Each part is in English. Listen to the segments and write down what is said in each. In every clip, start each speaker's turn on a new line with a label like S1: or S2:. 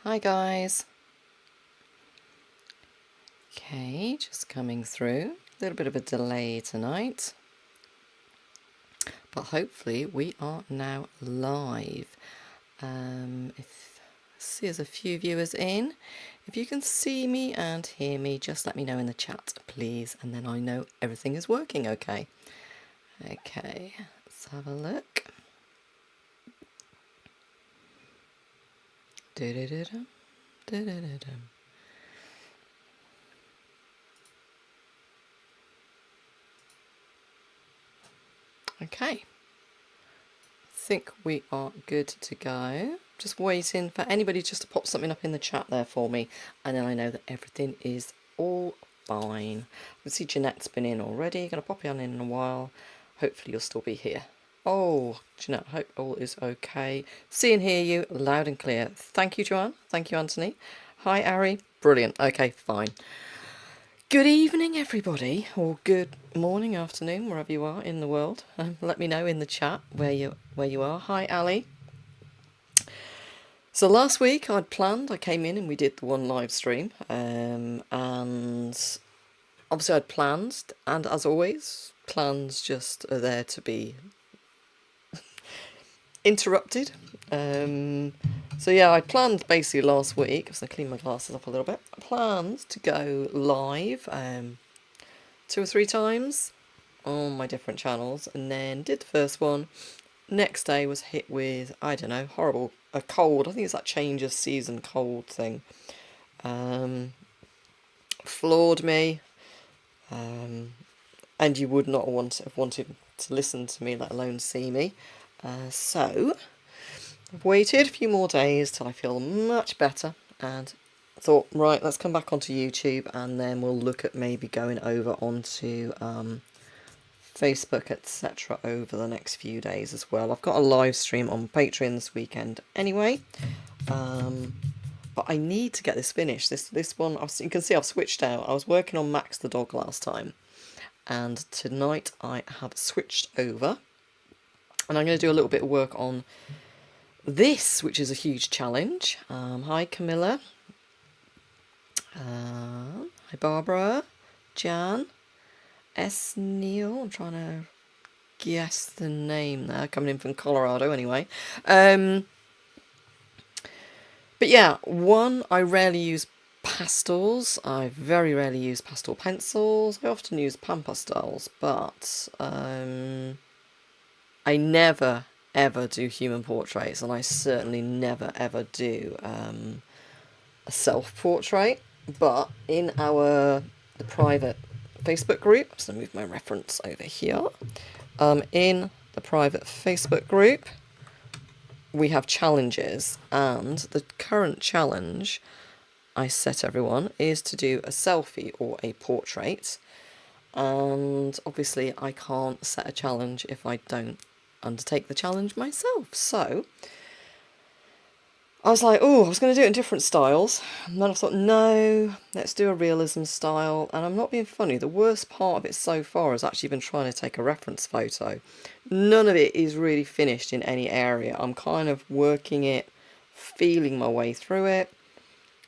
S1: Hi guys. Okay, just coming through. A little bit of a delay tonight, but hopefully we are now live. If I see there's a few viewers in. If you can see me and hear me, just let me know in the chat, please, and then I know everything is working okay. Okay, let's have a look. Do-do-do-dum, do-do-do-dum. Okay, I think we are good to go. Just waiting for anybody just to pop something up in the chat there for me, and then I know that everything is all fine. I can see Jeanette's been in already. Gonna pop you on in a while. Hopefully you'll still be here. Oh, Jeanette, hope all is okay. See and hear you loud and clear. Thank you, Joanne. Thank you, Anthony. Hi, Ari. Brilliant. Okay, fine. Good evening, everybody, or good morning, afternoon, wherever you are in the world. Let me know in the chat where you are. Hi, Ali. So last week I came in and we did the one live stream, and obviously I'd planned, and as always, plans just are there to be interrupted. So yeah, I planned basically last week, because I cleaned my glasses up a little bit, I planned to go live 2 or 3 times on my different channels, and then did the first one. Next day was hit with, I don't know, a cold. I think it's that change of season cold thing. Floored me, and you would not have wanted to listen to me, let alone see me. So I've waited a few more days till I feel much better, and thought, right, let's come back onto YouTube, and then we'll look at maybe going over onto Facebook, etc. over the next few days as well. I've got a live stream on Patreon this weekend anyway, but I need to get this finished. This one, you can see I've switched out. I was working on Max the dog last time, and tonight I have switched over, and I'm going to do a little bit of work on this, which is a huge challenge. Hi Camilla. Hi Barbara. Jan. S. Neil. I'm trying to guess the name there, coming in from Colorado anyway. But yeah, I rarely use pastels. I very rarely use pastel pencils. I often use pan pastels, but I never ever do human portraits, and I certainly never ever do a self-portrait. But in the private Facebook group, I'm just going to move my reference over here. In the private Facebook group, we have challenges, and the current challenge I set everyone is to do a selfie or a portrait, and obviously I can't set a challenge if I don't undertake the challenge myself. So I was like, oh, I was going to do it in different styles, and then I thought, no, let's do a realism style. And I'm not being funny, the worst part of it so far has actually been trying to take a reference photo. None of it is really finished in any area. I'm kind of working it, feeling my way through it.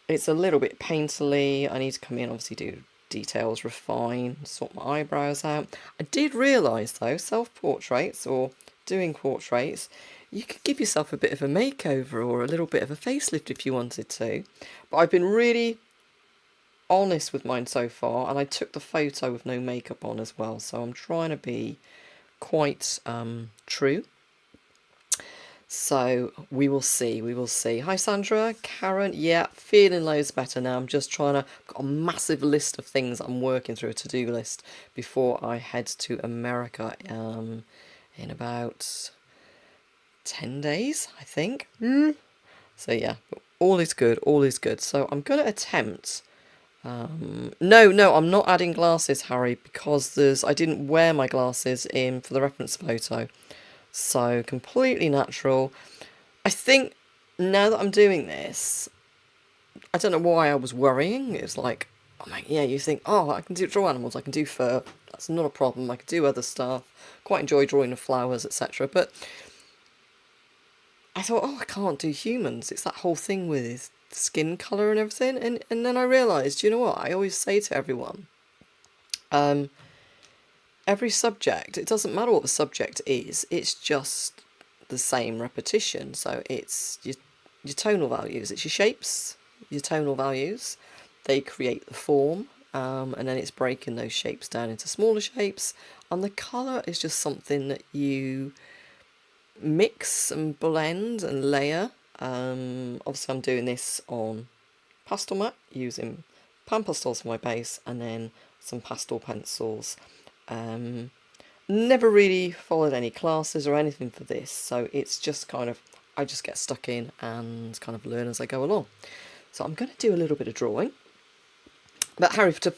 S1: It's a little bit painterly. I need to come in, obviously do details, refine, sort my eyebrows out. I did realise though, self-portraits or doing portraits, you could give yourself a bit of a makeover or a little bit of a facelift if you wanted to. But I've been really honest with mine so far, and I took the photo with no makeup on as well, so I'm trying to be quite true. So we will see, we will see. Hi Sandra, Karen, yeah, feeling loads better now. I'm just trying to, I've got a massive list of things I'm working through, a to-do list, before I head to America in about 10 days, I think. So yeah, all is good, all is good. So I'm going to attempt... no, I'm not adding glasses, Harry, because I didn't wear my glasses in for the reference photo. So completely natural. I think now that I'm doing this, I don't know why I was worrying. It's like, oh my, yeah, you think, oh, I can draw animals, I can do fur. That's not a problem. I can do other stuff. Quite enjoy drawing the flowers, etc. But I thought, oh, I can't do humans. It's that whole thing with skin colour and everything. And then I realised, you know what? I always say to everyone, every subject, it doesn't matter what the subject is, it's just the same repetition. So it's your tonal values, it's your shapes, your tonal values. They create the form, and then it's breaking those shapes down into smaller shapes. And the colour is just something that you mix and blend and layer. Obviously I'm doing this on pastel mat using pan pastels for my base, and then some pastel pencils. Never really followed any classes or anything for this, so it's just kind of, I just get stuck in and kind of learn as I go along. So I'm going to do a little bit of drawing. But Harry, to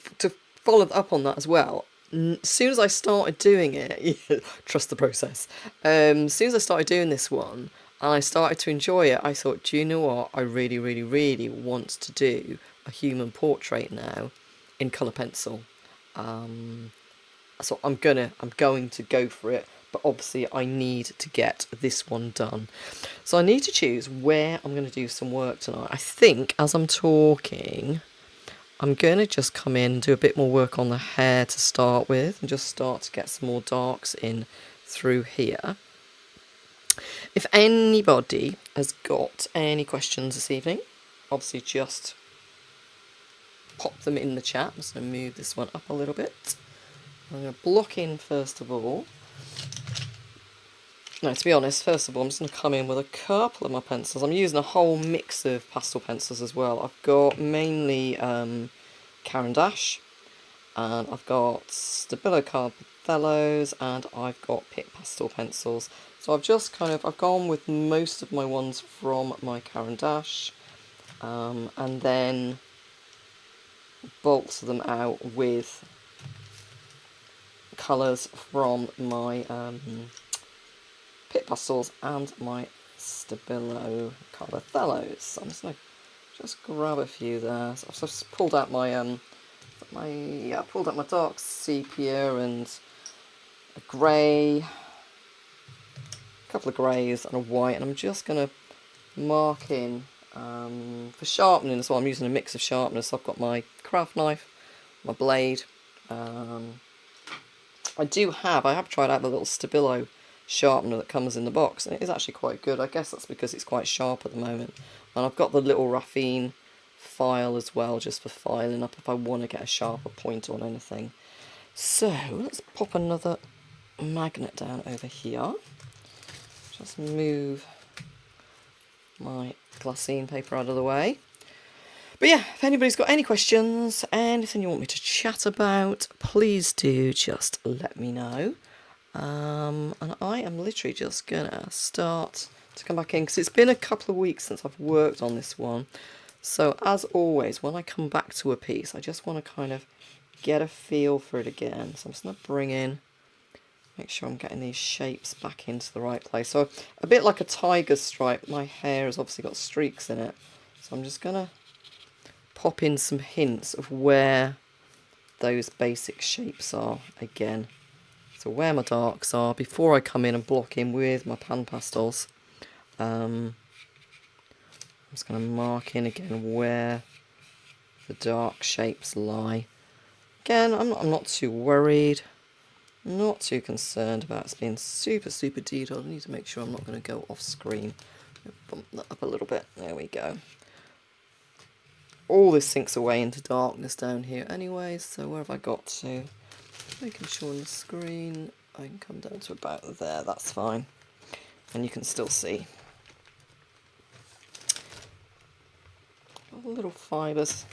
S1: follow up on that as well, as soon as I started doing it, trust the process. As soon as I started doing this one and I started to enjoy it, I thought, do you know what? I really, really, really want to do a human portrait now in colour pencil. So I'm going to go for it, but obviously I need to get this one done. So I need to choose where I'm going to do some work tonight. I think as I'm talking, I'm going to just come in and do a bit more work on the hair to start with, and just start to get some more darks in through here. If anybody has got any questions this evening, obviously just pop them in the chat. I'm just going to move this one up a little bit. I'm going to block in first of all. No, to be honest, first of all, I'm just going to come in with a couple of my pencils. I'm using a whole mix of pastel pencils as well. I've got mainly Caran d'Ache, and I've got Stabilo Carbothellos, and I've got Pitt pastel pencils. So I've gone with most of my ones from my Caran d'Ache, and then bulked them out with colours from my Pitt pastels and my Stabilo Carbothellos. So I'm just going to just grab a few there. So I've just pulled out my pulled out my dark sepia and a grey, a couple of greys and a white, and I'm just going to mark in for sharpening as well. I'm using a mix of sharpeners. So I've got my craft knife, my blade. I have tried out the little Stabilo sharpener that comes in the box, and it is actually quite good. I guess that's because it's quite sharp at the moment. And I've got the little Raffine file as well, just for filing up if I want to get a sharper point on anything. So let's pop another magnet down over here. Just move my glassine paper out of the way. But yeah, if anybody's got any questions, anything you want me to chat about, please do just let me know. And I am literally just gonna start to come back in, because it's been a couple of weeks since I've worked on this one. So as always, when I come back to a piece, I just want to kind of get a feel for it again. So I'm just going to bring in, make sure I'm getting these shapes back into the right place. So a bit like a tiger stripe, my hair has obviously got streaks in it. So I'm just going to pop in some hints of where those basic shapes are again. So where my darks are before I come in and block in with my pan pastels. I'm just going to mark in again where the dark shapes lie. Again, I'm not too worried, not too concerned about it being super, super detailed. I need to make sure I'm not going to go off screen. Bump that up a little bit. There we go. All this sinks away into darkness down here anyway, so where have I got to? Making sure on the screen I can come down to about there, that's fine. And you can still see. Little fibres,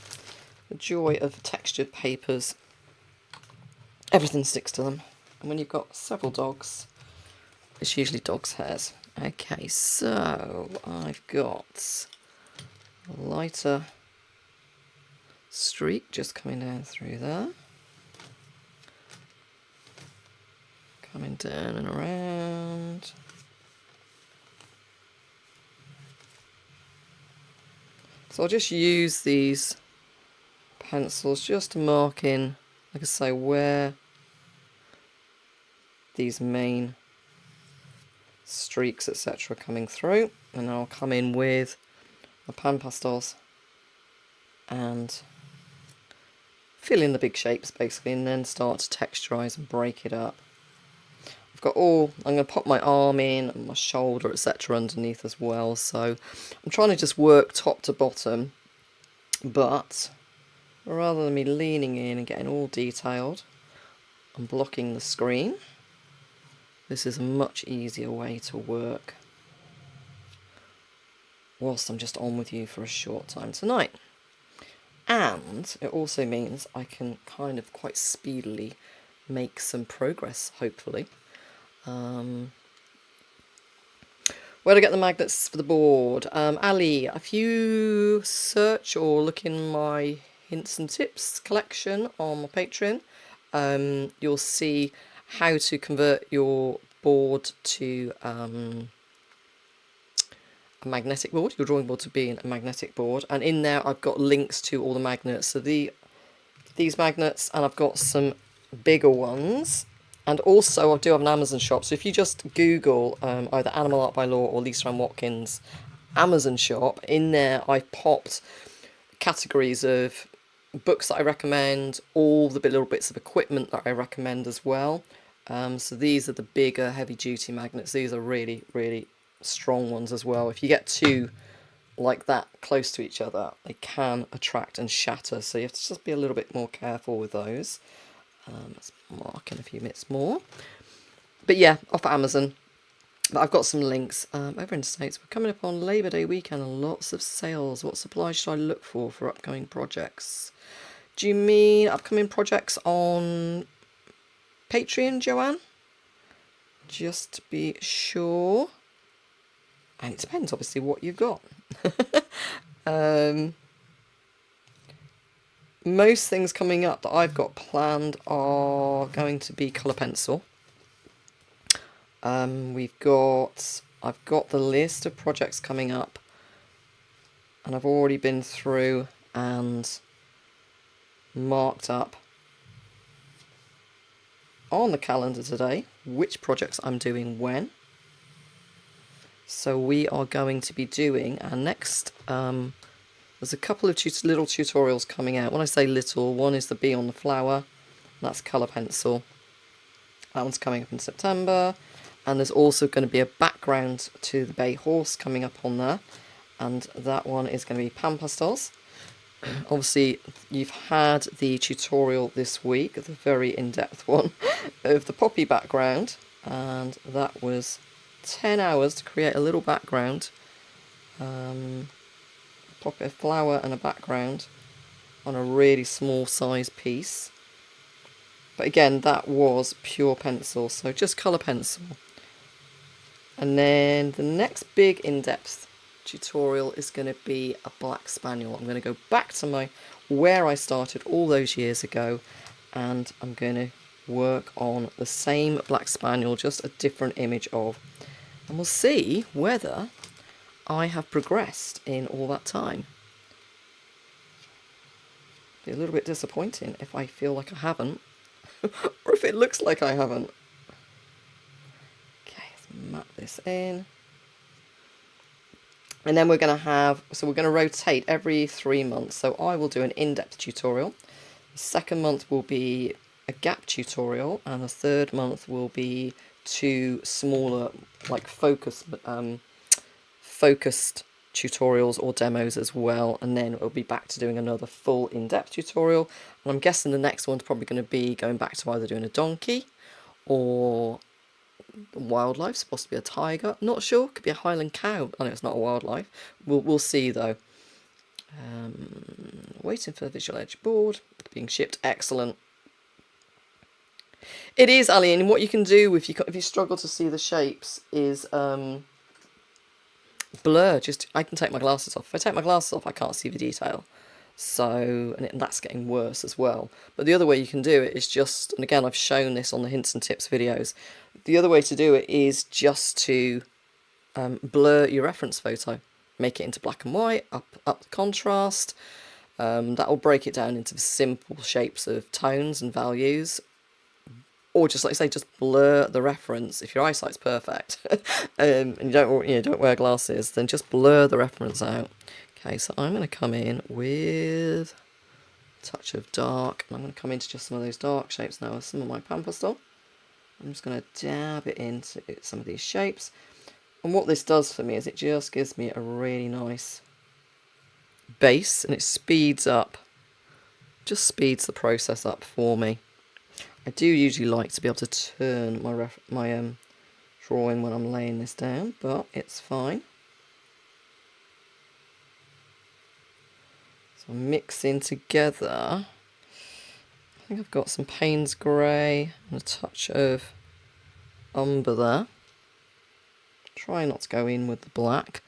S1: the joy of textured papers. Everything sticks to them. And when you've got several dogs, it's usually dogs' hairs. Okay, so I've got a lighter streak just coming down through there. Coming down and around. So I'll just use these pencils just to mark in, like I say, where these main streaks, etc., are coming through. And I'll come in with my pan pastels and fill in the big shapes basically, and then start to texturize and break it up. I've got I'm going to pop my arm in and my shoulder, etc. underneath as well. So I'm trying to just work top to bottom, but rather than me leaning in and getting all detailed and blocking the screen, this is a much easier way to work whilst I'm just on with you for a short time tonight. And it also means I can kind of quite speedily make some progress, hopefully. Where to get the magnets for the board? Ali, if you search or look in my hints and tips collection on my Patreon, you'll see how to convert your board to a magnetic board, your drawing board to being a magnetic board, and in there I've got links to all the magnets. So these magnets, and I've got some bigger ones, and also I do have an Amazon shop. So if you just Google either Animal Art by Law or Lisa Ann Watkins Amazon shop, in there I've popped categories of books that I recommend, all the little bits of equipment that I recommend as well. So these are the bigger heavy duty magnets. These are really, really strong ones as well. If you get two like that close to each other, they can attract and shatter, so you have to just be a little bit more careful with those. Let's mark in a few minutes more, but yeah, off Amazon. But I've got some links over in the States. We're coming up on Labor Day weekend and lots of sales. What supplies should I look for upcoming projects? Do you mean upcoming projects on Patreon, Joanne? Just to be sure. And it depends, obviously, what you've got. Most things coming up that I've got planned are going to be colour pencil. I've got the list of projects coming up, and I've already been through and marked up on the calendar today which projects I'm doing when. So we are going to be doing our next, there's a couple of little tutorials coming out. When I say little, one is the bee on the flower, that's colour pencil. That one's coming up in September. And there's also going to be a background to the bay horse coming up on there. And that one is going to be pan pastels. Obviously, you've had the tutorial this week, the very in-depth one, of the poppy background. And that was 10 hours to create a little background, pop a flower and a background on a really small size piece. But again, that was pure pencil, so just colour pencil. And then the next big in-depth tutorial is going to be a black spaniel. I'm going to go back to where I started all those years ago, and I'm going to work on the same black spaniel, just a different image of. And we'll see whether I have progressed in all that time. Be a little bit disappointing if I feel like I haven't, or if it looks like I haven't. Okay, let's map this in. And then we're going to rotate every 3 months. So I will do an in-depth tutorial. The second month will be a gap tutorial, and the third month will be 2 smaller, like focused tutorials or demos as well, and then we'll be back to doing another full in-depth tutorial. And I'm guessing the next one's probably going to be going back to either doing a donkey or wildlife, supposed to be a tiger, not sure, could be a Highland cow. I know it's not a wildlife. We'll see though. Waiting for the visual edge board being shipped. Excellent. It is, Ali, and what you can do if you struggle to see the shapes is blur. I can take my glasses off. If I take my glasses off, I can't see the detail. So, and that's getting worse as well. But the other way you can do it is just, and again, I've shown this on the hints and tips videos. The other way to do it is just to blur your reference photo, make it into black and white, up the contrast. That will break it down into simple shapes of tones and values. or just like I say, just blur the reference. If your eyesight's perfect and you don't wear glasses, then just blur the reference out. Okay, so I'm going to come in with a touch of dark, and I'm going to come into just some of those dark shapes now with some of my pan pastel. I'm just going to dab it into some of these shapes, and what this does for me is it just gives me a really nice base, and it speeds up, just speeds the process up for me. I do usually like to be able to turn my drawing when I'm laying this down, but it's fine. So I'm mixing together. I think I've got some Payne's grey and a touch of umber there. Try not to go in with the black.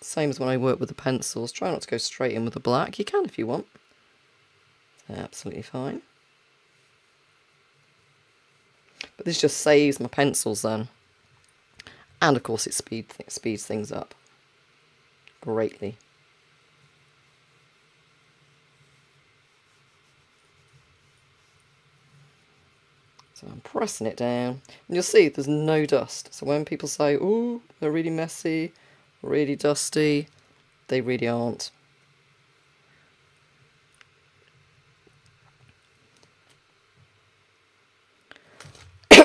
S1: Same as when I work with the pencils. Try not to go straight in with the black. You can if you want. Absolutely fine. But this just saves my pencils then. And of course it speeds things up greatly. So I'm pressing it down, and you'll see there's no dust. So when people say, "Ooh, they're really messy, really dusty," they really aren't.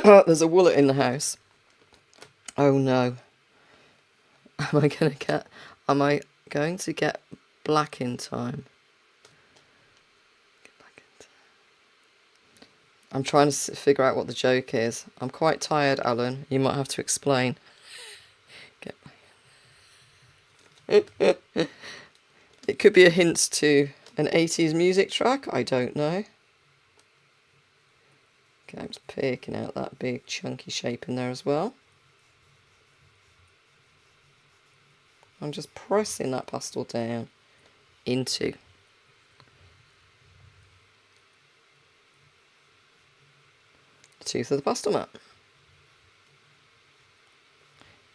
S1: There's a woolet in the house. Oh no. Am I going to get black in time? I'm trying to figure out what the joke is. I'm quite tired, Alan. You might have to explain. It could be a hint to an 80s music track. I don't know. Okay, I'm just picking out that big chunky shape in there as well. I'm just pressing that pastel down into the tooth of the pastel mat.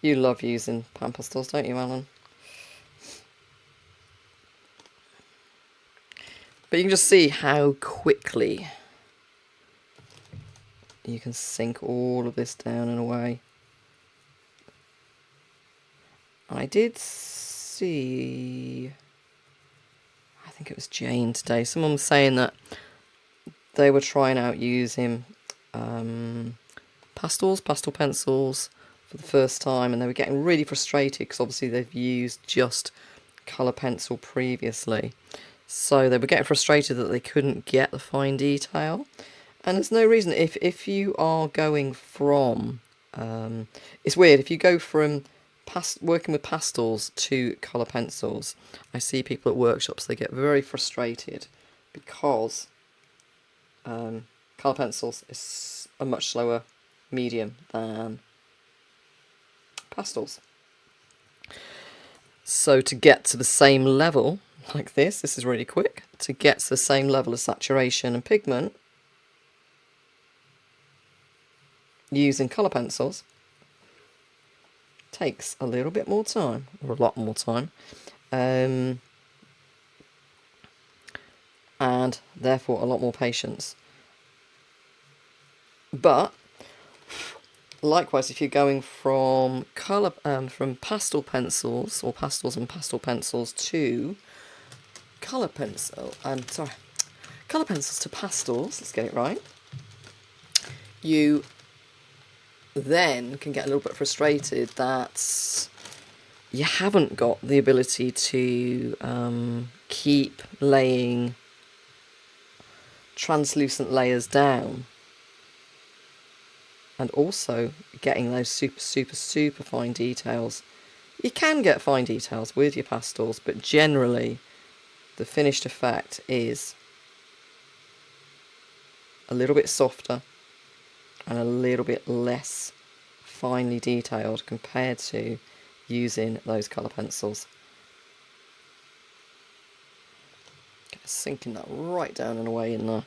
S1: You love using pan pastels, don't you, Alan? But you can just see how quickly you can sink all of this down and away. I did see, I think it was Jane today, someone was saying that they were trying out using pastel pencils for the first time, and they were getting really frustrated because obviously they've used just colour pencil previously. So they were getting frustrated that they couldn't get the fine detail. And there's no reason, if you are going from, it's weird, if you go from working with pastels to colour pencils, I see people at workshops, they get very frustrated because colour pencils is a much slower medium than pastels. So to get to the same level like this is really quick, to get to the same level of saturation and pigment using colour pencils takes a little bit more time, or a lot more time, and therefore a lot more patience. But likewise, if you're going from from pastel pencils or pastels and pastel pencils to colour pencils to pastels, let's get it right, you then can get a little bit frustrated that you haven't got the ability to keep laying translucent layers down, and also getting those super fine details. You can get fine details with your pastels, but generally the finished effect is a little bit softer and a little bit less finely detailed compared to using those colour pencils. Sinking that right down and away in there.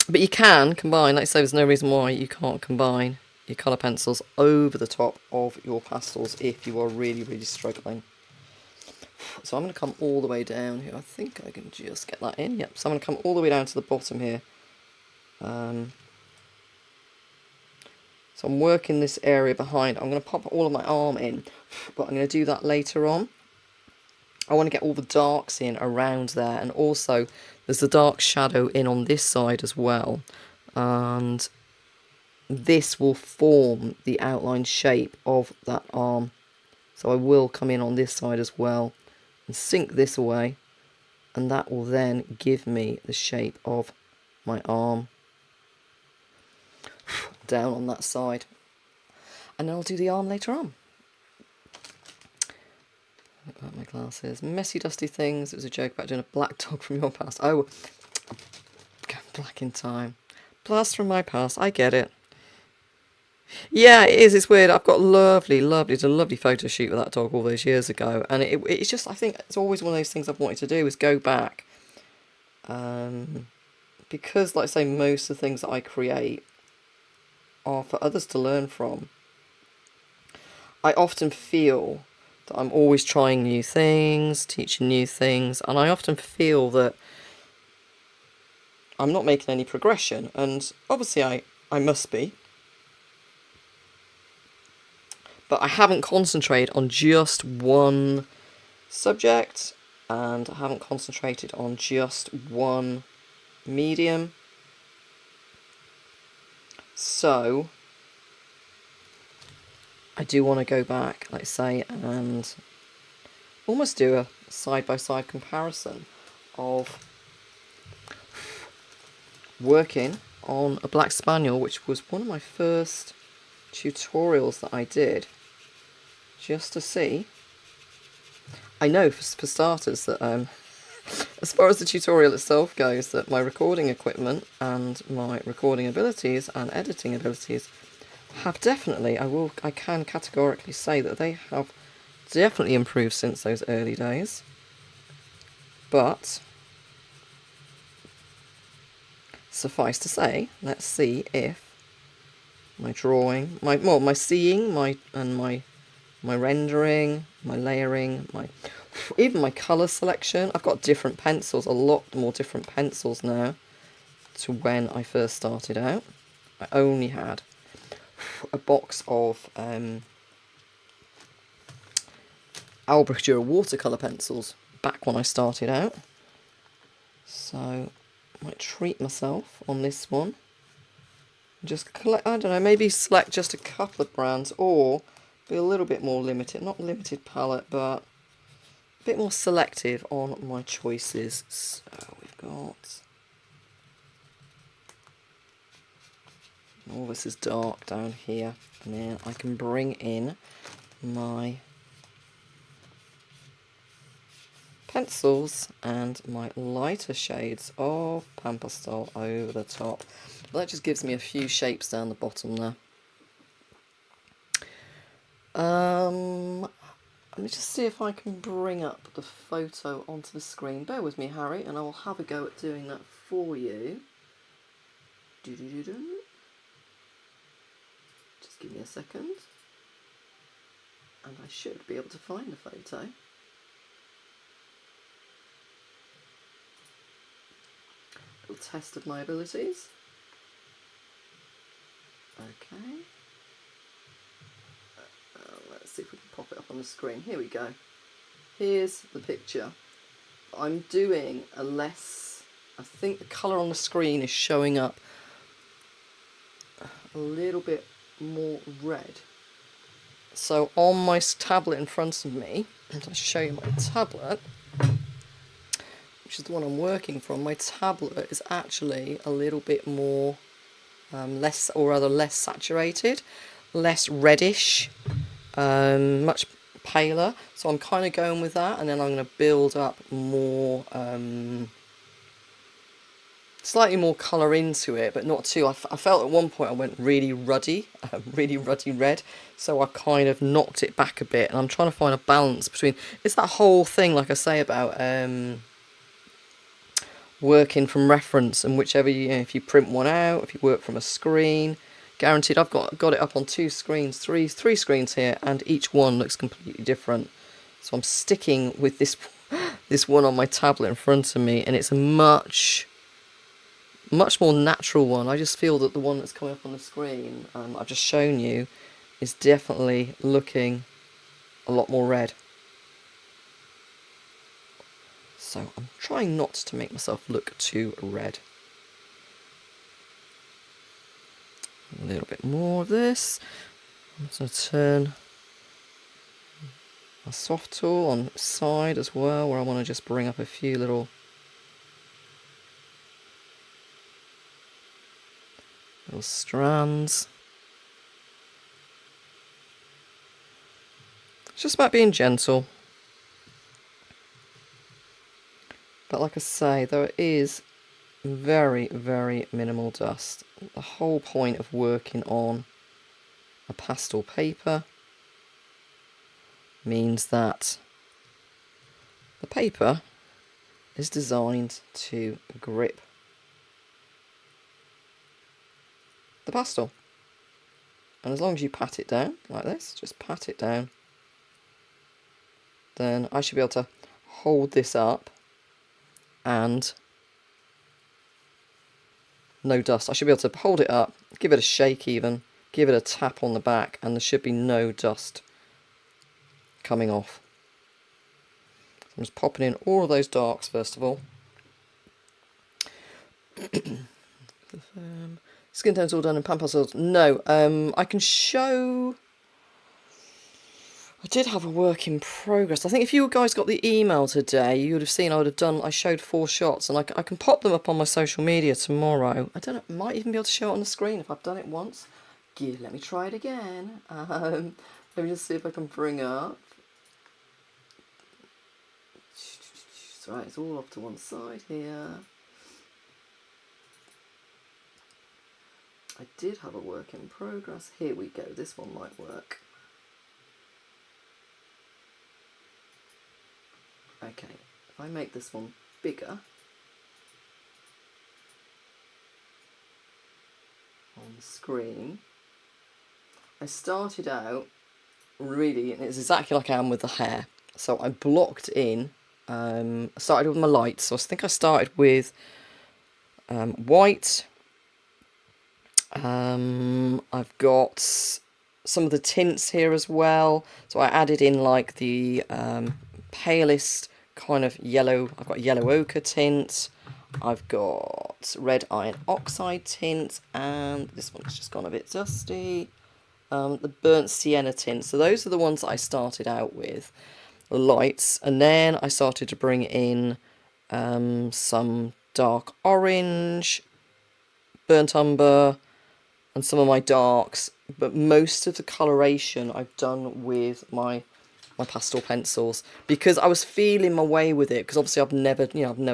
S1: But you can combine, like I say, there's no reason why you can't combine your colour pencils over the top of your pastels if you are really struggling. So I'm going to come all the way down here. I think I can just get that in. Yep, so I'm going to come all the way down to the bottom here. So I'm working this area behind. I'm going to pop all of my arm in, but I'm going to do that later on. I want to get all the darks in around there, and also there's the dark shadow in on this side as well, and this will form the outline shape of that arm. So I will come in on this side as well and sink this away, and that will then give me the shape of my arm down on that side. And then I'll do the arm later on. Look at my glasses. Messy, dusty things. It was a joke about doing a black dog from your past. Oh, black in time. Blast from my past. I get it. Yeah, it is. It's weird. I've got lovely photo shoot with that dog all those years ago. And it's just, I think it's always one of those things I've wanted to do is go back. Because, like I say, most of the things that I create are for others to learn from. I often feel that I'm always trying new things, teaching new things, and I often feel that I'm not making any progression, and obviously I must be, but I haven't concentrated on just one subject, and I haven't concentrated on just one medium. So I do want to go back, like I say, and almost do a side-by-side comparison of working on a Black Spaniel, which was one of my first tutorials that I did, just to see. I know, for starters, that as far as the tutorial itself goes, that my recording equipment and my recording abilities and editing abilities have definitely, I can categorically say that they have definitely improved since those early days. But suffice to say, let's see if my drawing, my seeing, my rendering, my layering, even my colour selection. I've got different pencils, a lot more different pencils now to when I first started out. I only had a box of Albrecht watercolour pencils back when I started out. So I might treat myself on this one. Just collect, I don't know, maybe select just a couple of brands, or be a little bit more limited, not limited palette, but a bit more selective on my choices. So we've got, all this is dark down here, and then I can bring in my pencils and my lighter shades of pan pastel over the top. That just gives me a few shapes down the bottom there. Let me just see if I can bring up the photo onto the screen. Bear with me, Harry, and I will have a go at doing that for you. Just give me a second. And I should be able to find the photo. Little test of my abilities. Okay. Let's see if we can pop it up on the screen. Here we go. Here's the picture. I'm doing a less, I think the colour on the screen is showing up a little bit more red. So on my tablet in front of me, and I'll show you my tablet, which is the one I'm working from, my tablet is actually a little bit more less saturated, less reddish, much paler. So I'm kind of going with that, and then I'm going to build up more, slightly more colour into it, but not too. I felt at one point I went really ruddy red, so I kind of knocked it back a bit, and I'm trying to find a balance between, it's that whole thing, like I say, about working from reference, and whichever if you print one out, if you work from a screen, guaranteed. I've got it up on two screens, three screens here, and each one looks completely different. So I'm sticking with this one on my tablet in front of me, and it's much much more natural one. I just feel that the one that's coming up on the screen, I've just shown you, is definitely looking a lot more red. So I'm trying not to make myself look too red. A little bit more of this. I'm just going to turn my soft tool on the side as well, where I want to just bring up a few little strands. It's just about being gentle. But like I say, there is very, very minimal dust. The whole point of working on a pastel paper means that the paper is designed to grip the pastel. And as long as you pat it down like this, just pat it down, then I should be able to hold this up and no dust. I should be able to hold it up, give it a shake even, give it a tap on the back, and there should be no dust coming off. So I'm just popping in all of those darks first of all. Skin tone's all done and pan pastels. No, I can show. I did have a work in progress. I think if you guys got the email today, you would have seen I showed 4 shots, and I can pop them up on my social media tomorrow. I don't know, might even be able to show it on the screen if I've done it once. Let me try it again. Let me just see if I can bring up. Right, it's all off to one side here. I did have a work in progress. Here we go. This one might work. Okay, if I make this one bigger on the screen, I started out really, and it's exactly like I am with the hair. So I blocked in, started with my lights. So I think I started with white. I've got some of the tints here as well. So I added in like the palest kind of yellow. I've got yellow ochre tint, I've got red iron oxide tint, and this one's just gone a bit dusty, the burnt sienna tint. So those are the ones that I started out with, lights, and then I started to bring in some dark orange, burnt umber, and some of my darks, but most of the coloration I've done with my pastel pencils, because I was feeling my way with it, because obviously I've never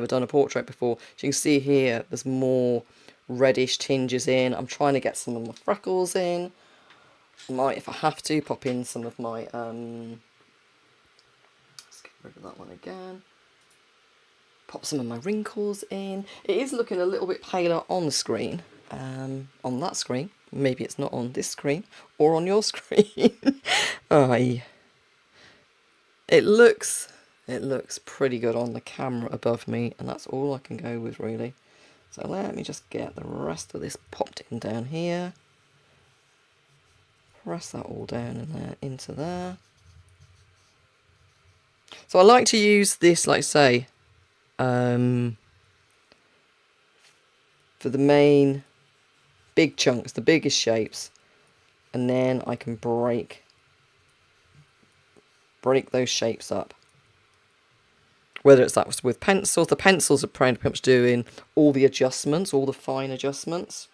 S1: done a portrait before. So you can see here there's more reddish tinges in. I'm trying to get some of my freckles in. I might, if I have to, pop in some of my let's get rid of that one again. Pop some of my wrinkles in. It is looking a little bit paler on the screen, on that screen. Maybe it's not on this screen or on your screen. Aye. It looks pretty good on the camera above me, and that's all I can go with really. So let me just get the rest of this popped in down here. Press that all down in there, into there. So I like to use this, like I say, for the main big chunks, the biggest shapes, and then I can break those shapes up. Whether it's that with pencils, the pencils are pretty much doing all the adjustments, all the fine adjustments.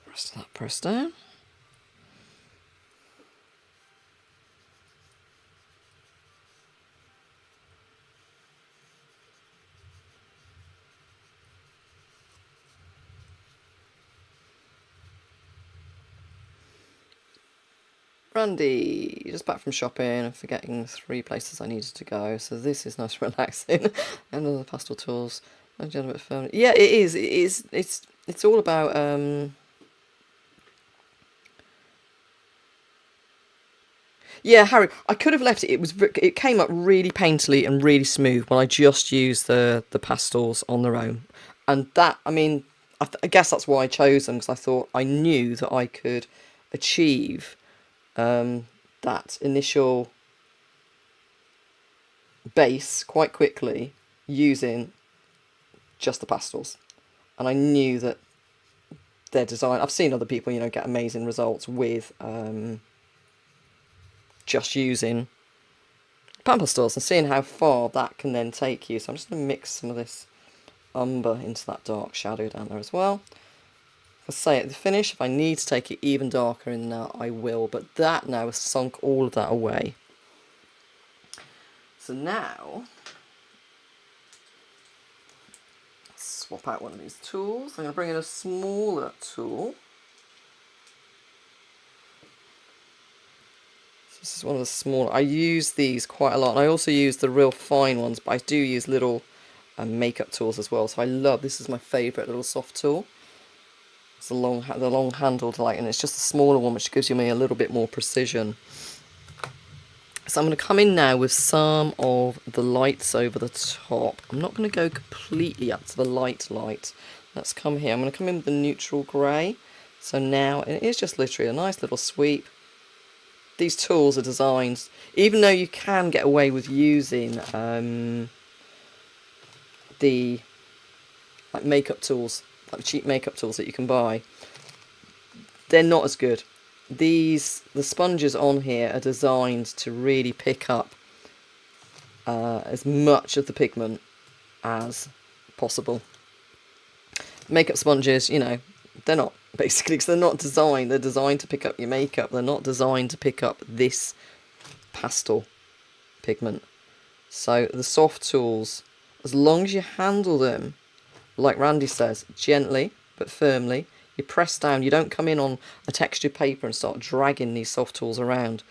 S1: Rest of that press down. Randy, just back from shopping and forgetting 3 places I needed to go, so this is nice and relaxing. And all the pastel tools. Yeah, it is. It's all about Yeah, Harry, I could have left it. It came up really painterly and really smooth when I just used the pastels on their own, and that, I mean, I guess that's why I chose them, because I thought I knew that I could achieve that initial base quite quickly using just the pastels, and I knew that their design. I've seen other people, get amazing results with just using pan pastels and seeing how far that can then take you. So I'm just going to mix some of this umber into that dark shadow down there as well. I say at the finish, if I need to take it even darker in there, I will. But that now has sunk all of that away. So now, swap out one of these tools. I'm going to bring in a smaller tool. This is one of the smaller. I use these quite a lot. And I also use the real fine ones, but I do use little makeup tools as well. So I love, this is my favourite little soft tool. It's the long handled light, and it's just a smaller one, which gives me a little bit more precision. So I'm going to come in now with some of the lights over the top. I'm not going to go completely up to the light. Let's come here. I'm going to come in with the neutral grey. So now it is just literally a nice little sweep. These tools are designed, even though you can get away with using the makeup tools, like cheap makeup tools that you can buy, they're not as good. The sponges on here are designed to really pick up as much of the pigment as possible. Makeup sponges, they're not, basically, because they're not designed. They're designed to pick up your makeup. They're not designed to pick up this pastel pigment. So the soft tools, as long as you handle them, like Randy says, gently but firmly, you press down. You don't come in on a textured paper and start dragging these soft tools around.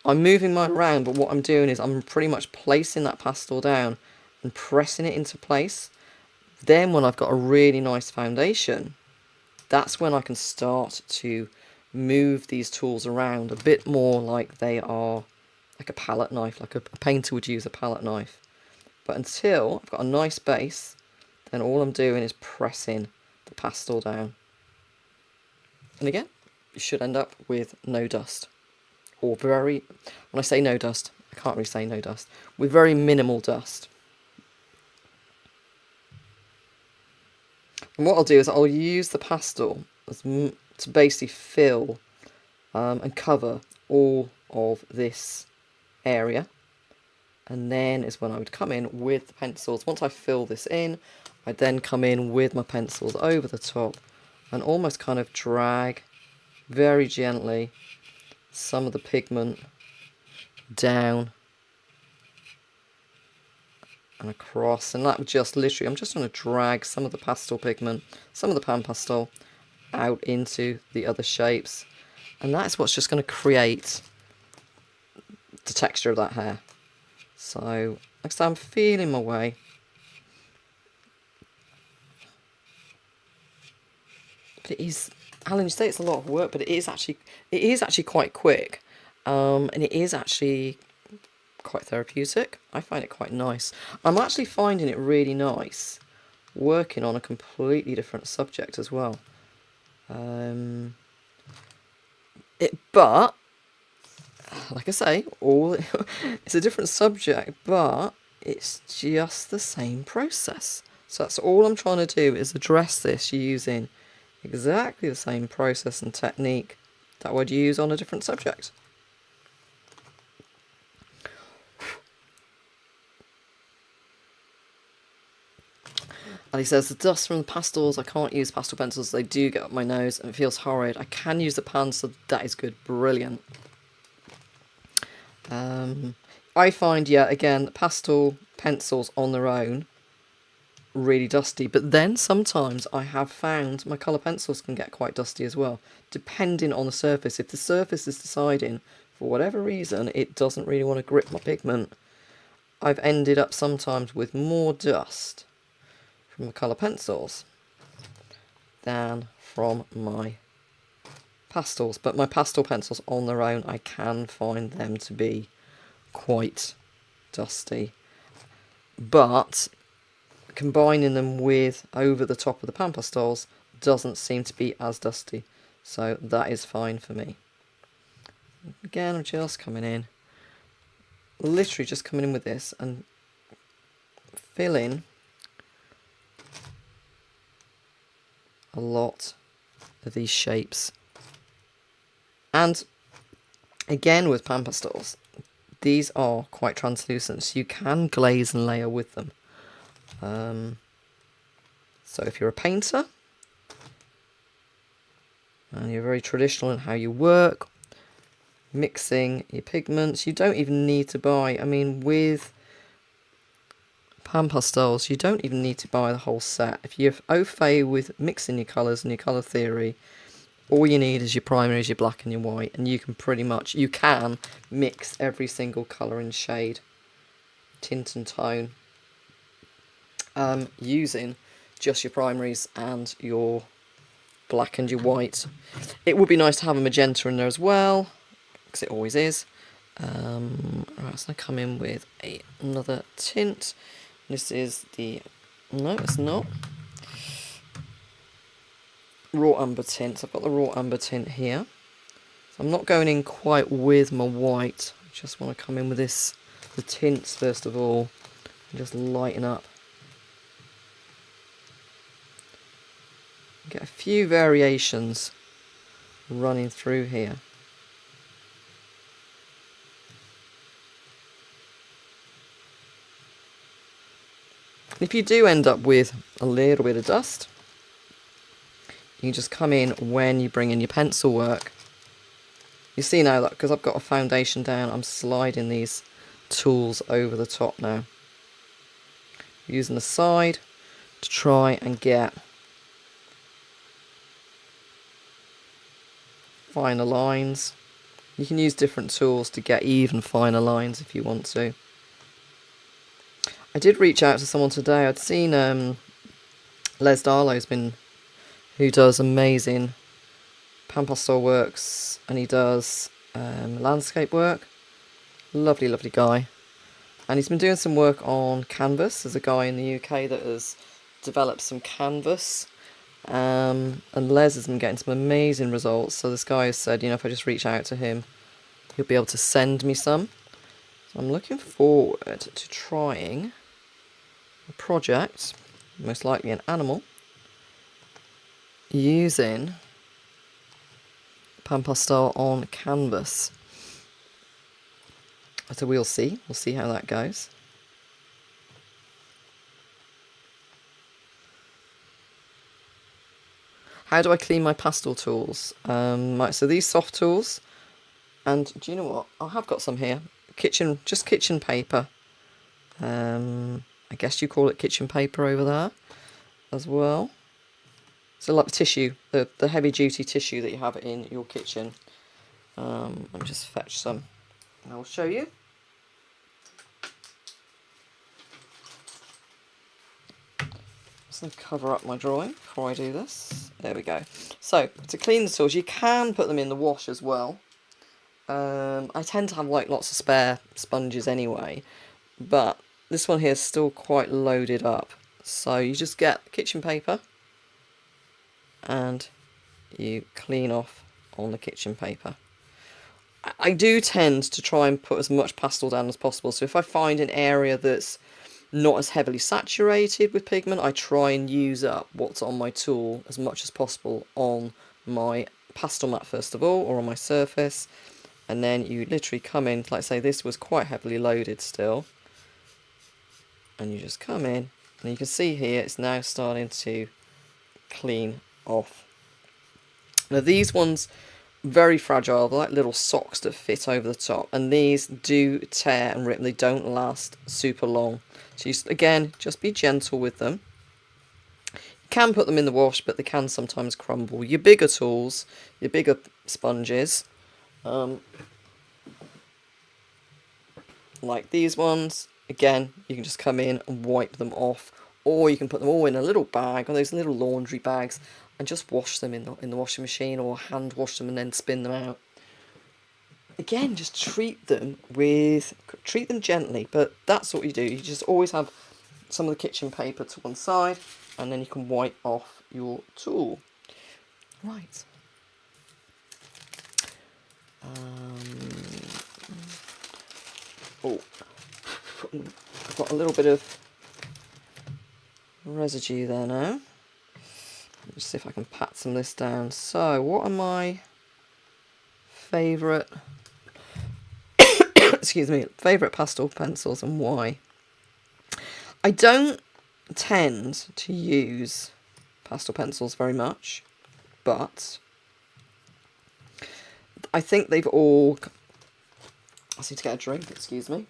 S1: I'm moving mine around, but what I'm doing is I'm pretty much placing that pastel down and pressing it into place. Then when I've got a really nice foundation, that's when I can start to move these tools around a bit more like they are like a palette knife, like a painter would use a palette knife. But until I've got a nice base, then all I'm doing is pressing the pastel down. And again, you should end up with no dust. Or when I say no dust, I can't really say no dust, with very minimal dust. And what I'll do is I'll use the pastel to basically fill and cover all of this area. And then is when I would come in with the pencils. Once I fill this in, I then come in with my pencils over the top and almost kind of drag very gently some of the pigment down and across, and that would just literally, I'm just going to drag some of the pastel pigment, some of the pan pastel out into the other shapes, and that's what's just going to create the texture of that hair. So like I said, I'm feeling my way. But it is, Alan, you say it's a lot of work, but it is actually quite quick, and it is actually quite therapeutic. I find it quite nice. I'm actually finding it really nice working on a completely different subject as well. But like I say, it's a different subject, but it's just the same process. So that's all I'm trying to do, is address this using exactly the same process and technique that I would use on a different subject. And he says, the dust from the pastels, I can't use pastel pencils, they do get up my nose and it feels horrid. I can use the pan, so that is good. Brilliant. I find, yeah, again, pastel pencils on their own, really dusty. But then sometimes I have found my colour pencils can get quite dusty as well, depending on the surface. If the surface is deciding, for whatever reason, it doesn't really want to grip my pigment, I've ended up sometimes with more dust from the colour pencils than from my pastels, but my pastel pencils on their own, I can find them to be quite dusty. But combining them with over the top of the pan pastels doesn't seem to be as dusty, so that is fine for me. Again, I'm just coming in, literally just coming in with this and filling a lot of these shapes. And again, with pan pastels, these are quite translucent, so you can glaze and layer with them. So if you're a painter and you're very traditional in how you work, mixing your pigments, you don't even need to buy, I mean, with pan pastels, you don't even need to buy the whole set. If you're au fait with mixing your colours and your colour theory, all you need is your primaries, your black and your white, and you can pretty much, you can mix every single colour and shade, tint and tone, using just your primaries and your black and your white. It would be nice to have a magenta in there as well, because it always is. Right, so I come in with another tint. This is the, no it's not, raw umber tint. I've got the raw umber tint here. So I'm not going in quite with my white. I just want to come in with this, the tints first of all, and just lighten up. Get a few variations running through here. If you do end up with a little bit of dust, you can just come in when you bring in your pencil work. You see now that because I've got a foundation down, I'm sliding these tools over the top now, using the side to try and get finer lines. You can use different tools to get even finer lines if you want to. I did reach out to someone today. I'd seen Les Darlow's been, who does amazing pan pastel works, and he does landscape work. Lovely, lovely guy. And he's been doing some work on canvas. There's a guy in the UK that has developed some canvas, and Les has been getting some amazing results. So this guy has said, you know, if I just reach out to him, he'll be able to send me some. So I'm looking forward to trying a project, most likely an animal, using pan pastel on canvas. So we'll see how that goes. How do I clean my pastel tools? Right, so these soft tools, and do you know what? I have got some here. Just kitchen paper. I guess you call it kitchen paper over there as well. So like the tissue, the heavy duty tissue that you have in your kitchen. Let me just fetch some and I'll show you. Just going to cover up my drawing before I do this. There we go. So to clean the tools, you can put them in the wash as well. I tend to have like lots of spare sponges anyway, but this one here is still quite loaded up. So you just get kitchen paper and you clean off on the kitchen paper. I do tend to try and put as much pastel down as possible. So if I find an area that's not as heavily saturated with pigment, I try and use up what's on my tool as much as possible on my pastel mat first of all, or on my surface. And then you literally come in, like say this was quite heavily loaded still, and you just come in and you can see here it's now starting to clean off. Now these ones, very fragile, they're like little socks that fit over the top, and these do tear and rip, they don't last super long. So you, again, just be gentle with them. You can put them in the wash, but they can sometimes crumble. Your bigger tools, your bigger sponges, like these ones, again, you can just come in and wipe them off, or you can put them all in a little bag, or those little laundry bags. and just wash them in the washing machine, or hand wash them and then spin them out. Again, just treat them gently, but that's what you do. You just always have some of the kitchen paper to one side, and then you can wipe off your tool. Right. Oh, I've got a little bit of residue there now. Let's see if I can pat some of this down. So, what are my favourite favourite pastel pencils and why? I don't tend to use pastel pencils very much, but I think they've all... I need to get a drink, excuse me.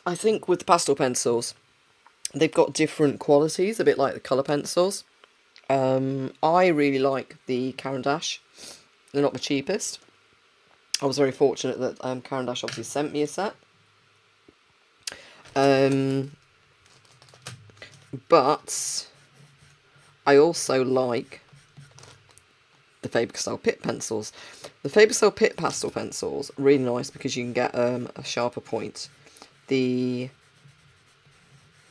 S1: I think with the pastel pencils, they've got different qualities, a bit like the colour pencils. I really like the Caran d'Ache. They're not the cheapest. I was very fortunate that Caran d'Ache obviously sent me a set. But I also like the Faber-Castell Pitt pencils. The Faber-Castell Pitt pastel pencils are really nice because you can get a sharper point. The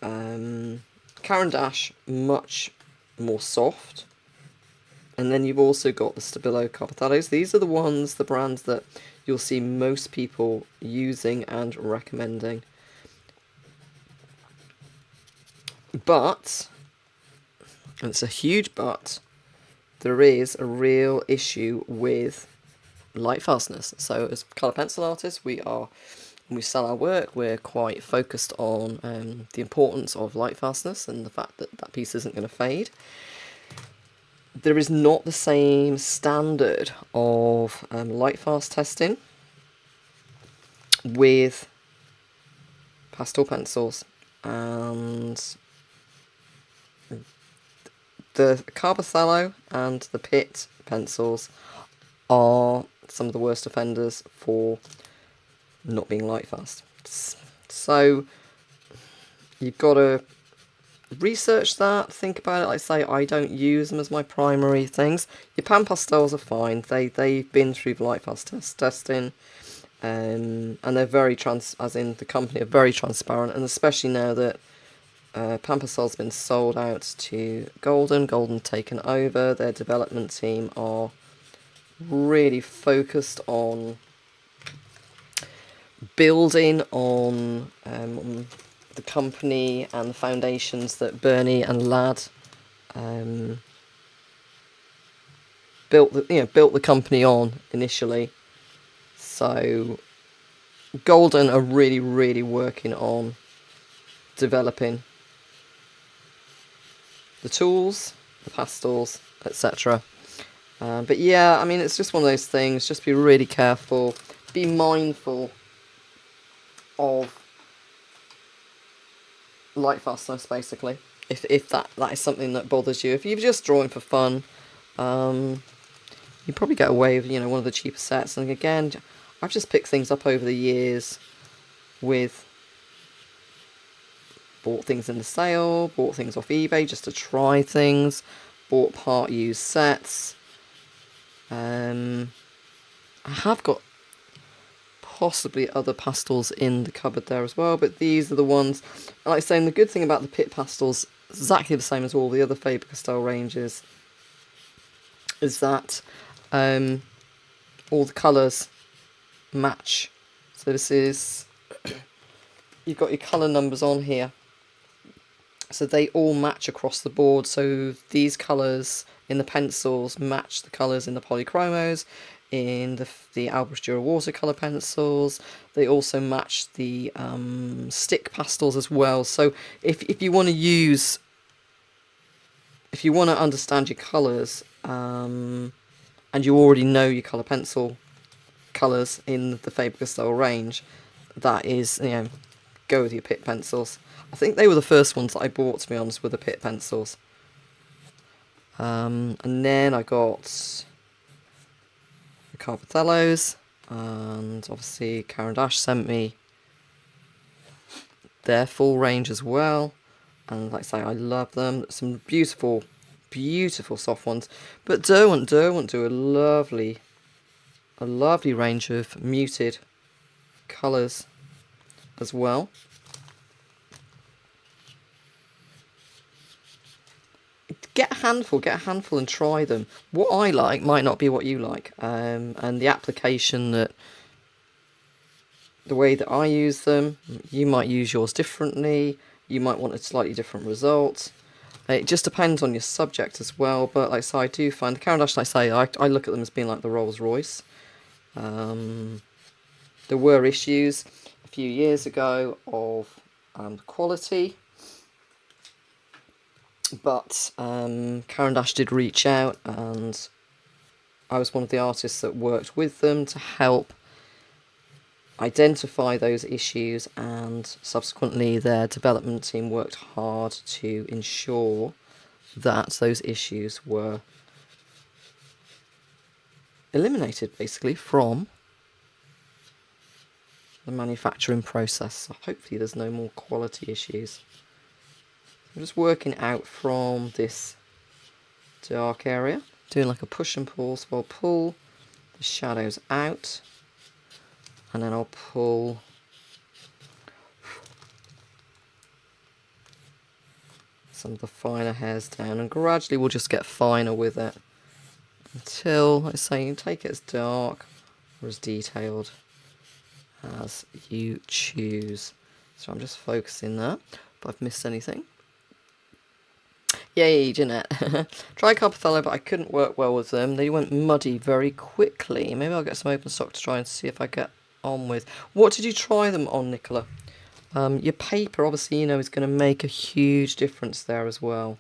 S1: Caran d'Ache, much more soft. And then you've also got the Stabilo Carpethalos. These are the brands that you'll see most people using and recommending. But, and it's a huge but, there is a real issue with light fastness. So as colour pencil artists, when we sell our work, we're quite focused on the importance of light fastness and the fact that that piece isn't going to fade. There is not the same standard of light fast testing with pastel pencils, and the Carbothello and the Pitt pencils are some of the worst offenders for not being light fast. So you've got to research that, think about it. Like I say, I don't use them as my primary things. Your pan pastels are fine. They've been through the light fast testing, and they're very as in the company are very transparent. And especially now that pan pastel's been sold out to Golden taken over, their development team are really focused on building on the company and the foundations that Bernie and Ladd built the company on initially. So Golden are really working on developing the tools, the pastels, etc. But yeah, I mean, it's just one of those things. Just be really careful, be mindful of light fastness, basically. If that is something that bothers you. If you're just drawing for fun, you probably get away with one of the cheaper sets. And again, I've just picked things up over the years bought things in the sale, bought things off eBay just to try things, bought part used sets. I have got possibly other pastels in the cupboard there as well, but these are the ones. Like I say, the good thing about the Pitt pastels, exactly the same as all the other Faber-Castell ranges, is that all the colours match. So this is, you've got your colour numbers on here, so they all match across the board. So these colours in the pencils match the colours in the polychromos, in the Albrecht Dürer watercolour pencils. They also match the stick pastels as well. So if you want to understand your colours, and you already know your colour pencil colours in the Faber-Castell range, that is, go with your Pitt pencils. I think they were the first ones that I bought, to be honest, were the Pitt pencils. And then I got the Carpethellos, and obviously Caran d'Ache sent me their full range as well. And like I say, I love them. Some beautiful, beautiful soft ones. But Derwent do a lovely range of muted colours as well. Get a handful and try them. What I like might not be what you like. And the application the way that I use them, you might use yours differently. You might want a slightly different result. It just depends on your subject as well. But like I say, I do find the Caran d'Ache, like I say, I look at them as being like the Rolls Royce. There were issues a few years ago of quality, but Caran d'Ache did reach out, and I was one of the artists that worked with them to help identify those issues, and subsequently their development team worked hard to ensure that those issues were eliminated basically from the manufacturing process. So hopefully there's no more quality issues. I'm just working out from this dark area, doing like a push and pull. So I'll pull the shadows out, and then I'll pull some of the finer hairs down, and gradually we'll just get finer with it until, let's say, you take it as dark or as detailed as you choose. So I'm just focusing there. If I've missed anything. Yay, Jeanette. Tried Carpathello, but I couldn't work well with them. They went muddy very quickly. Maybe I'll get some open stock to try and see if I get on with. What did you try them on, Nicola? Your paper, obviously, you know, is going to make a huge difference there as well.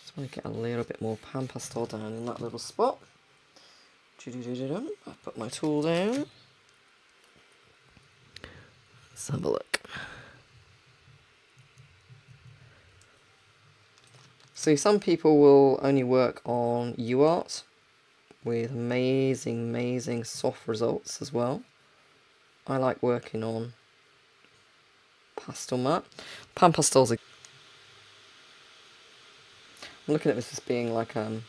S1: Just want to get a little bit more pan pastel down in that little spot. I put my tool down. Let's have a look. So some people will only work on UArt with amazing, amazing soft results as well. I like working on pastel matte. Pan pastels are... I'm looking at this as being like, I'm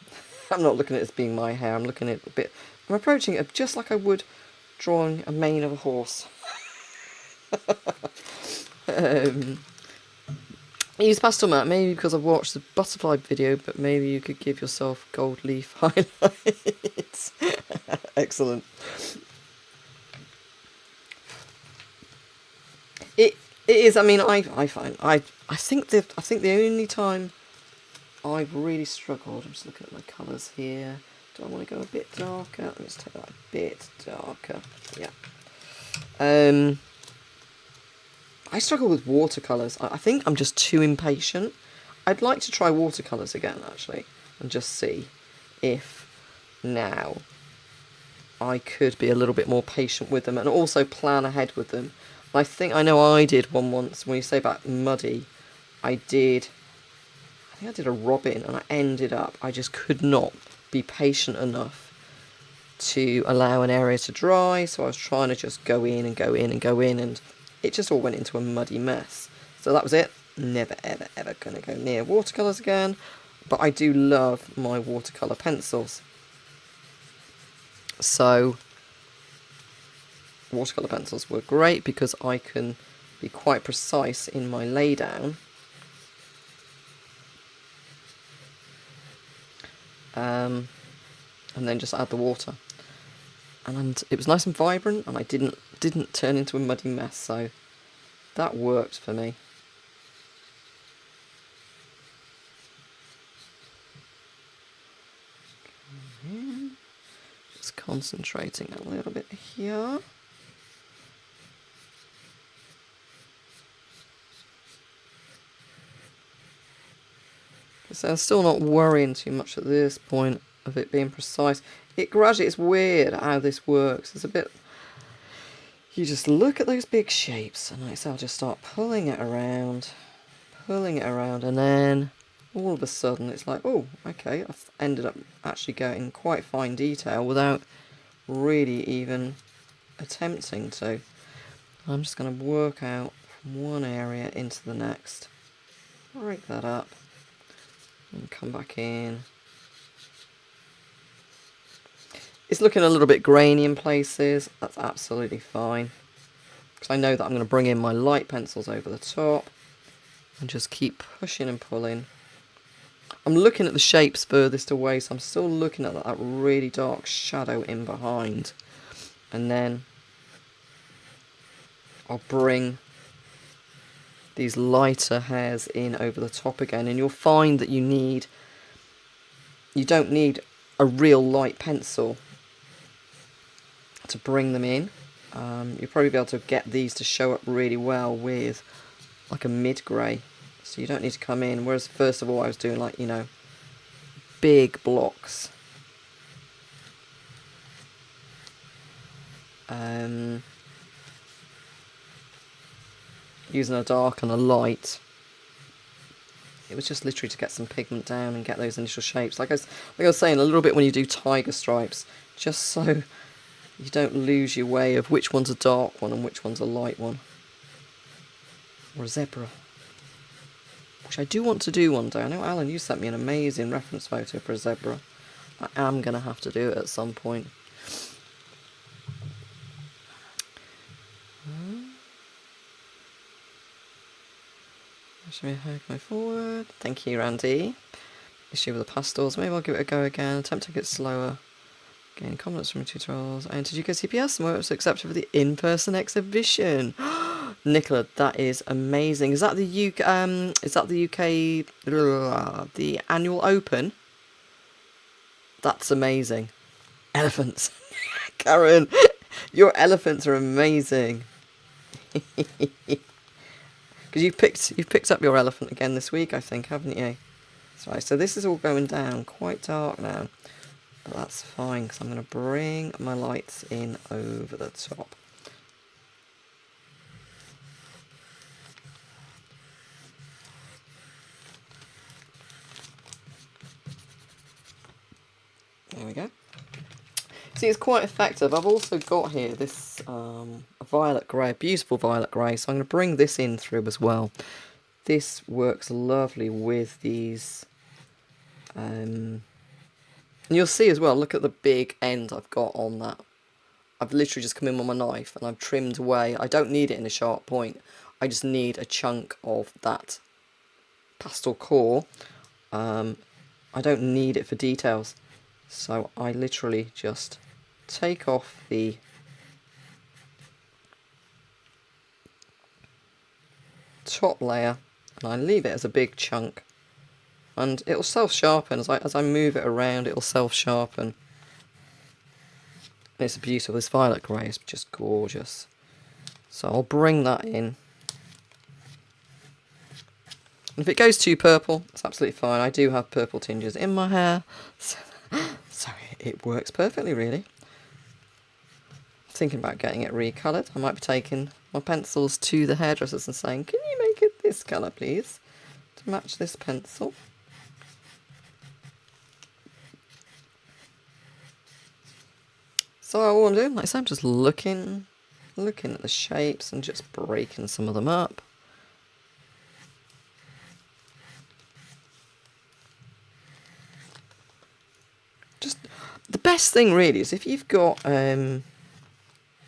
S1: not looking at it as being my hair, I'm looking at it a bit... I'm approaching it just like I would drawing a mane of a horse. I use pastel matte, maybe because I've watched the butterfly video, but maybe you could give yourself gold leaf highlights. Excellent. It is. I mean, I find I think the only time I've really struggled. I'm just looking at my colours here. Do I want to go a bit darker? Let me just take that a bit darker. Yeah. I struggle with watercolours. I think I'm just too impatient. I'd like to try watercolours again, actually, and just see if now I could be a little bit more patient with them and also plan ahead with them. I know I did one once. When you say about muddy, I think I did a robin, and I just could not be patient enough to allow an area to dry, so I was trying to just go in and go in and go in, and it just all went into a muddy mess. So that was it. Never, ever, ever going to go near watercolours again. But I do love my watercolour pencils. So watercolour pencils were great because I can be quite precise in my laydown. And then just add the water. And it was nice and vibrant, and I didn't turn into a muddy mess, so that worked for me. Just concentrating a little bit here. So I'm still not worrying too much at this point of it being precise. It's weird how this works. It's a bit... You just look at those big shapes, and like I say, I'll just start pulling it around, and then all of a sudden it's like, oh, okay, I've ended up actually getting quite fine detail without really even attempting to. I'm just going to work out one area into the next. Break that up and come back in. It's looking a little bit grainy in places. That's absolutely fine, because I know that I'm going to bring in my light pencils over the top and just keep pushing and pulling. I'm looking at the shapes furthest away, so I'm still looking at that really dark shadow in behind. And then I'll bring these lighter hairs in over the top again, and you'll find that you don't need a real light pencil to bring them in. You'll probably be able to get these to show up really well with like a mid-grey, so you don't need to come in, whereas first of all I was doing like, you know, big blocks. Using a dark and a light, it was just literally to get some pigment down and get those initial shapes. Like I was saying a little bit when you do tiger stripes, just so you don't lose your way of which one's a dark one and which one's a light one. Or a zebra, which I do want to do one day. I know, Alan, you sent me an amazing reference photo for a zebra. I am going to have to do it at some point. Should we go forward? Thank you, Randy. Issue with the pastels. Maybe I'll give it a go again. Attempt to get slower. Gain confidence from tutorials. I entered UK CPS and was accepted for the in-person exhibition. Nicola, that is amazing. Is that the UK? Is that the UK? The annual Open? That's amazing. Elephants, Karen. Your elephants are amazing. Because you've picked up your elephant again this week, I think, haven't you? That's right. So this is all going down quite dark now, but that's fine because I'm going to bring my lights in over the top. There we go. See, it's quite effective. I've also got here this violet grey, beautiful violet grey, so I'm going to bring this in through as well. This works lovely with these, and you'll see as well, look at the big end I've got on that. I've literally just come in with my knife and I've trimmed away. I don't need it in a sharp point, I just need a chunk of that pastel core. I don't need it for details, so I literally just take off the top layer and I leave it as a big chunk, and it'll self-sharpen as I move it around. It'll self-sharpen. It's beautiful. This violet grey is just gorgeous, so I'll bring that in. And if it goes too purple, it's absolutely fine. I do have purple tinges in my hair, so it works perfectly, really. Thinking about getting it recoloured. I might be taking my pencils to the hairdressers and saying, can you make it this colour, please, to match this pencil? So all I'm doing, like I said, I'm just looking at the shapes and just breaking some of them up. Just the best thing really is if you've got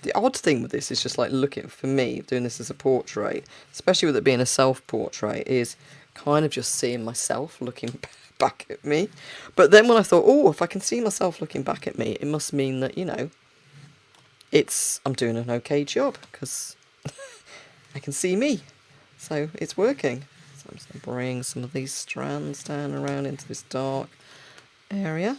S1: the odd thing with this is just like looking, for me, doing this as a portrait, especially with it being a self-portrait, is kind of just seeing myself looking back at me. But then when I thought, oh, if I can see myself looking back at me, it must mean that, you know, I'm doing an okay job, because I can see me. So it's working. So I'm just going to bring some of these strands down around into this dark area.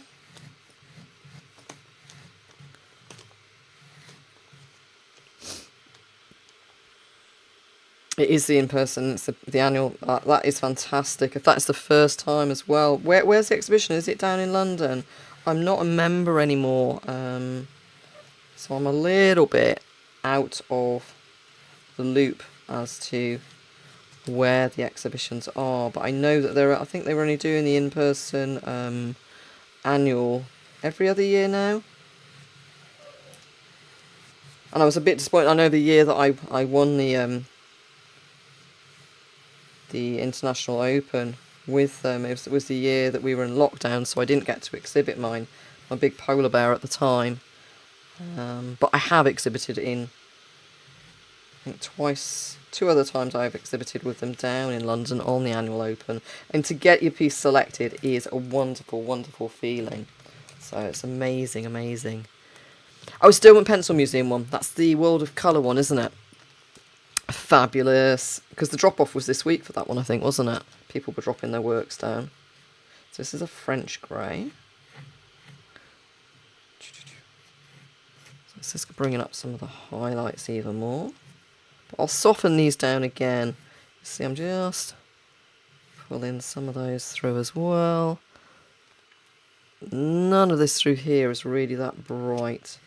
S1: It is the in-person, it's the annual, that is fantastic. If that's the first time as well. Where's the exhibition? Is it down in London? I'm not a member anymore, so I'm a little bit out of the loop as to where the exhibitions are. But I know that I think they were only doing the in-person annual every other year now. And I was a bit disappointed. I know the year that I won the the International Open with them. It was the year that we were in lockdown, so I didn't get to exhibit my big polar bear at the time. But I have exhibited in, I think twice, 2 other times I've exhibited with them down in London on the Annual Open. And to get your piece selected is a wonderful, wonderful feeling. So it's amazing, amazing. Oh, it's Derwent Pencil Museum one. That's the World of Colour one, isn't it? Fabulous. Because the drop-off was this week for that one, I think, wasn't it? People were dropping their works down. So this is a French grey. So this is bringing up some of the highlights even more. But I'll soften these down again. See, I'm just pulling some of those through as well. None of this through here is really that bright.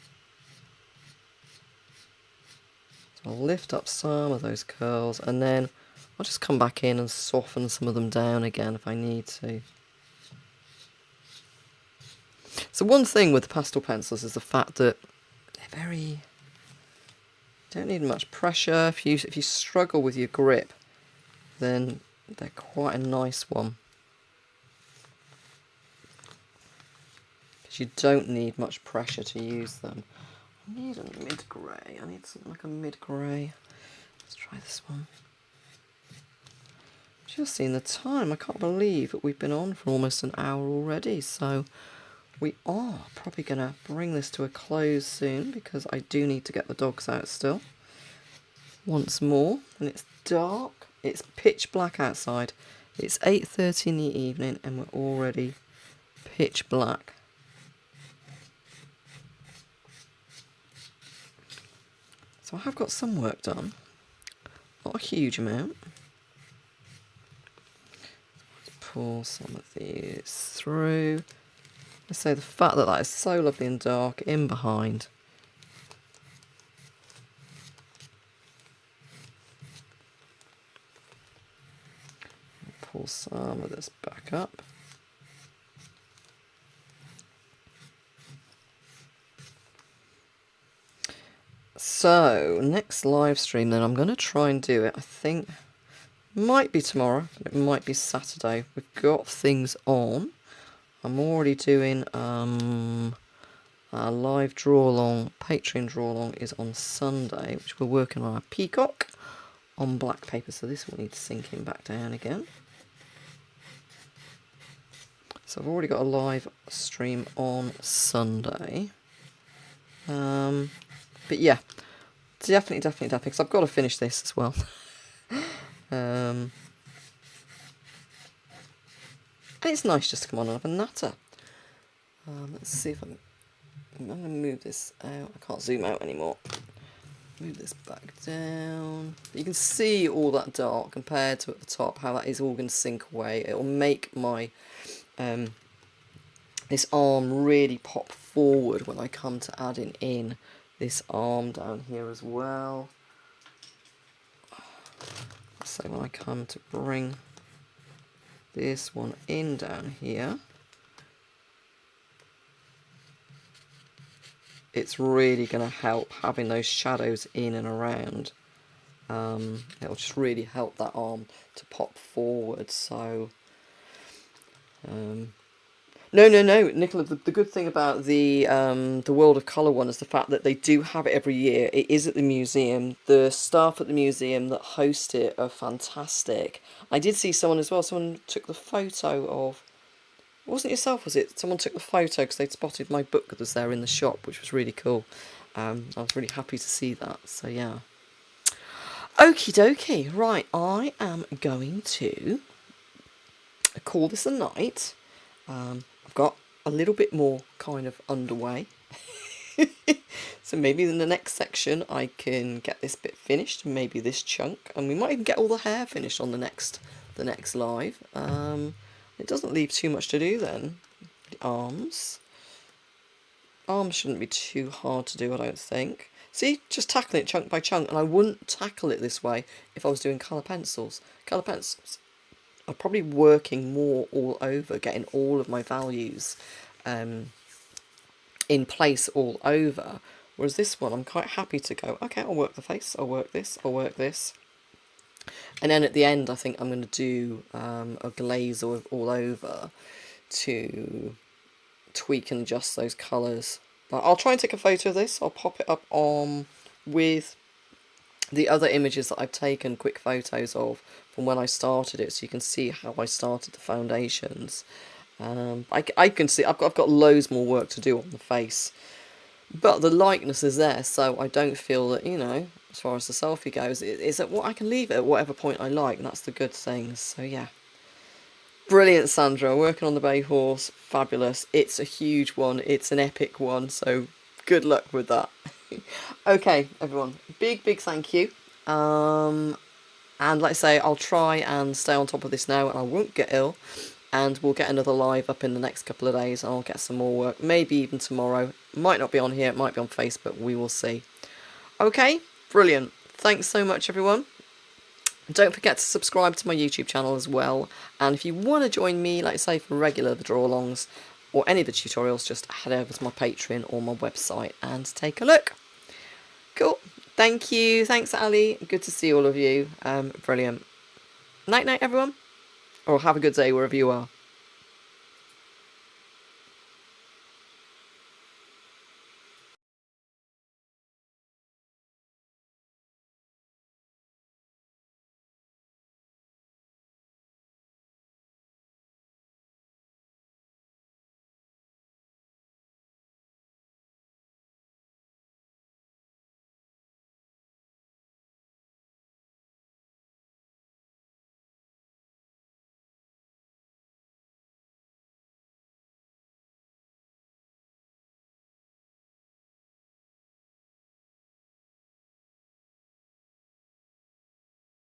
S1: So I'll lift up some of those curls and then I'll just come back in and soften some of them down again if I need to. So one thing with the pastel pencils is the fact that they're very... don't need much pressure. If you struggle with your grip, then they're quite a nice one. Because you don't need much pressure to use them. I need a mid-grey. I need something like a mid-grey. Let's try this one. Just seen the time. I can't believe that we've been on for almost an hour already. So we are probably going to bring this to a close soon because I do need to get the dogs out still. Once more, and it's dark. It's pitch black outside. It's 8:30 in the evening and we're already pitch black. So I have got some work done. Not a huge amount. Pull some of these through. Let's say the fact that is so lovely and dark in behind. Pull some of this back up. So, next live stream then, I'm going to try and do it, I think, might be tomorrow, it might be Saturday. We've got things on. I'm already doing our live draw-along, Patreon draw-along is on Sunday, which we're working on our peacock on black paper, so this will need sinking back down again. So I've already got a live stream on Sunday. But yeah, definitely, because I've got to finish this as well. And it's nice just to come on and have a natter. Let's see if I'm going to move this out. I can't zoom out anymore. Move this back down. You can see all that dark compared to at the top, how that is all going to sink away. It will make my this arm really pop forward when I come to adding in this arm down here as well. So when I come to bring this one in down here, it's really going to help having those shadows in and around. It'll just really help that arm to pop forward. So no, Nicola, the good thing about the World of Colour one is the fact that they do have it every year. It is at the museum. The staff at the museum that host it are fantastic. I did see someone as well. Someone took the photo of... It wasn't yourself, was it? Someone took the photo because they'd spotted my book that was there in the shop, which was really cool. I was really happy to see that. So, yeah. Okie dokie. Right, I am going to call this a night. I've got a little bit more kind of underway. So maybe in the next section I can get this bit finished, maybe this chunk, and we might even get all the hair finished on the next live. It doesn't leave too much to do then. The arms shouldn't be too hard to do, I don't think. See, just tackling it chunk by chunk, and I wouldn't tackle it this way if I was doing colour pencils. Colour pencils are probably working more all over, getting all of my values in place all over. Whereas this one, I'm quite happy to go, okay, I'll work the face, I'll work this, I'll work this. And then at the end, I think I'm going to do a glaze all over to tweak and adjust those colours. But I'll try and take a photo of this. I'll pop it up on with the other images that I've taken quick photos of from when I started it, so you can see how I started the foundations. I can see I've got loads more work to do on the face, but the likeness is there, so I don't feel that, you know, as far as the selfie goes, it's at what I can leave it at whatever point I like, and that's the good thing. So yeah, brilliant, Sandra, working on the bay horse, fabulous. It's a huge one, it's an epic one, so good luck with that. Okay, everyone, big thank you. And like I say, I'll try and stay on top of this now, and I won't get ill. And we'll get another live up in the next couple of days, and I'll get some more work, maybe even tomorrow. Might not be on here, it might be on Facebook, we will see. Okay, brilliant. Thanks so much, everyone. Don't forget to subscribe to my YouTube channel as well. And if you want to join me, like I say, for regular draw-alongs or any of the tutorials, just head over to my Patreon or my website and take a look. Cool. Thank you. Thanks, Ali. Good to see all of you. Brilliant. Night, everyone. Or have a good day wherever you are.